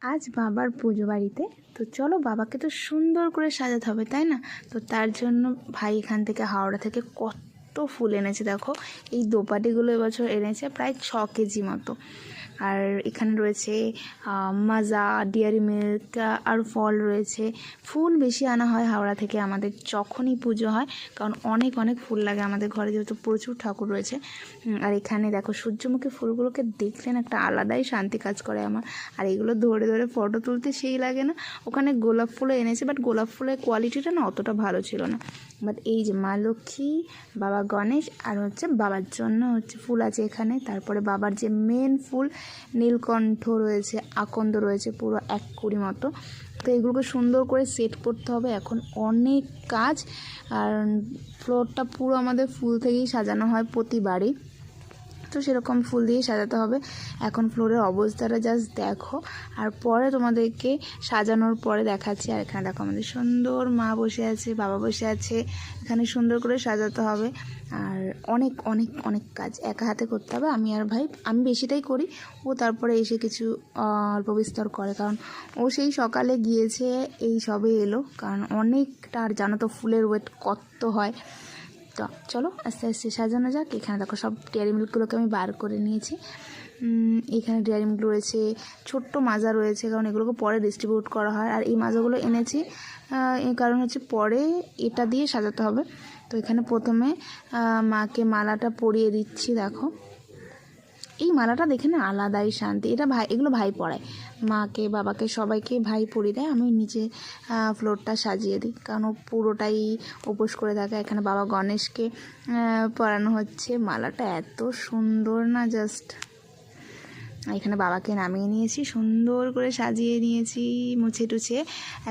আজ বাবার পুজো বাড়িতে, তো চলো বাবাকে তো সুন্দর করে সাজাতে হবে, তাই না? তো তার জন্য ভাই এখান থেকে হাওড়া থেকে কত ফুল এনেছে দেখো। এই দোপাটিগুলো এবছর এনেছে প্রায় 6 কেজি মতো। আর এখানে রয়েছে মাজা, ডেয়ারি মিল্ক আর ফল রয়েছে। ফুল বেশি আনা হয় হাওড়া থেকে আমাদের যখনই পুজো হয়, কারণ অনেক অনেক ফুল লাগে আমাদের ঘরে, যেহেতু প্রচুর ঠাকুর রয়েছে। আর এখানে দেখো সূর্যমুখী ফুলগুলোকে দেখলেন একটা আলাদাই শান্তি কাজ করে আমার। আর এগুলো ধরে ধরে ফটো তুলতে সেই লাগে না। ওখানে গোলাপ ফুলও এনেছে, বাট গোলাপ ফুলের কোয়ালিটিটা না অতটা ভালো ছিল না। বাট এই যে মা লক্ষ্মী, বাবা গণেশ আর হচ্ছে বাবার জন্য হচ্ছে ফুল আছে এখানে। তারপরে বাবার যে মেন ফুল নীলকণ্ঠ রয়েছে, আকন্দ রয়েছে, পুরো 1 কুড়ি মতো। তো এগুলোকে সুন্দর করে সেট করতে হবে, এখন অনেক কাজ। আর ফ্লোরটা পুরো আমাদের ফুল থেকেই সাজানো হয় প্রতিবারই, তো সেরকম ফুল দিয়ে সাজাতে হবে। এখন ফ্লোরের অবস্থাটা জাস্ট দেখো, আর পরে তোমাদেরকে সাজানোর পরে দেখাচ্ছি। আর এখানে দেখো আমাদের সুন্দর মা বসে আছে, বাবা বসে আছে, এখানে সুন্দর করে সাজাতে হবে। আর অনেক অনেক অনেক কাজ একা হাতে করতে হবে। আমি আর ভাই, আমি বেশিটাই করি, ও তারপরে এসে কিছু অল্প বিস্তর করে, কারণ ও সেই সকালে গিয়েছে, এই সবে এলো। কারণ অনেকটা, আর জানো তো ফুলের ওয়েট কত হয়। তো চলো আস্তে আস্তে সাজানো যাক। এখানে দেখো সব ডেয়ারি মিল্কগুলোকে আমি বার করে নিয়েছি। এখানে ডেয়ারি মিল্ক রয়েছে, ছোট্ট মাজা রয়েছে, কারণ এগুলোকে পরে ডিস্ট্রিবিউট করা হয়। আর এই মাজাগুলো এনেছি এই কারণ হচ্ছে পরে এটা দিয়ে সাজাতে হবে। তো এখানে প্রথমে মাকে মালাটা পরিয়ে দিচ্ছি। দেখো এই মালাটা দেখে না আলাদাই শান্তি। এটা ভাই, এগুলো ভাই পরায় মাকে, বাবাকে, সবাইকে ভাই পরিয়ে দেয়। আমি নিচে ফ্লোরটা সাজিয়ে দিই, কারণ ও পুরোটাই উপোস করে থাকে। এখানে বাবা গণেশকে পরানো হচ্ছে। মালাটা এত সুন্দর না, জাস্ট। এখানে বাবাকে নামিয়ে নিয়েছি, সুন্দর করে সাজিয়ে নিয়েছি মুছে টুছে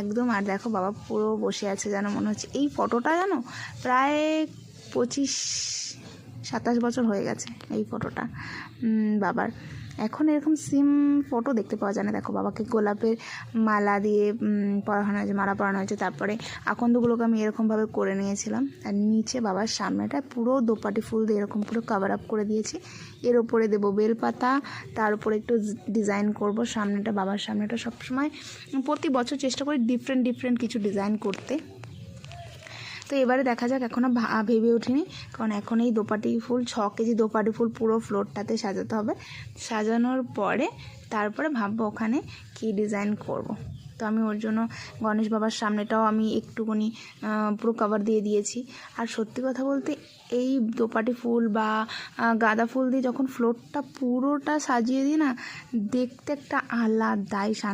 একদম। আর দেখো বাবা পুরো বসে আছে, যেন মনে হচ্ছে এই ফটোটা যেন প্রায় 25-27 বছর হয়ে গেছে এই ফটোটা বাবার। এখন এরকম সিম ফটো দেখতে পাওয়া যায় না। দেখো বাবাকে গোলাপের মালা দিয়ে পরানো হয়েছে, মালা পরানো হয়েছে। তারপরে আকন্দগুলোকে আমি এরকমভাবে করে নিয়েছিলাম। আর নিচে বাবার সামনেটা পুরো দোপাটি ফুল দিয়ে এরকম পুরো কভার আপ করে দিয়েছি। এর ওপরে দেবো বেলপাতা, তার উপরে একটু ডিজাইন করব। সামনেটা, বাবার সামনেটা সবসময় প্রতি বছর চেষ্টা করি ডিফারেন্ট ডিফারেন্ট কিছু ডিজাইন করতে। তো এবারে দেখা যাক, এখনও ভেবে উঠিনি, কারণ এখন এই দোপাটি ফুল 6 কেজি দোপাটি ফুল পুরো ফ্লোরটাতে সাজাতে হবে। সাজানোর পরে তারপরে ভাববো ওখানে কি ডিজাইন করব। তো আমি ওর জন্য গণেশ বাবার সামনেটাও আমি একটুখানি পুরো কভার দিয়ে দিয়েছি। আর সত্যি কথা বলতে এই দোপাটি ফুল বা গাঁদা ফুল দিয়ে যখন ফ্লোরটা পুরোটা সাজিয়ে দিই না, দেখতে একটা আলাদাই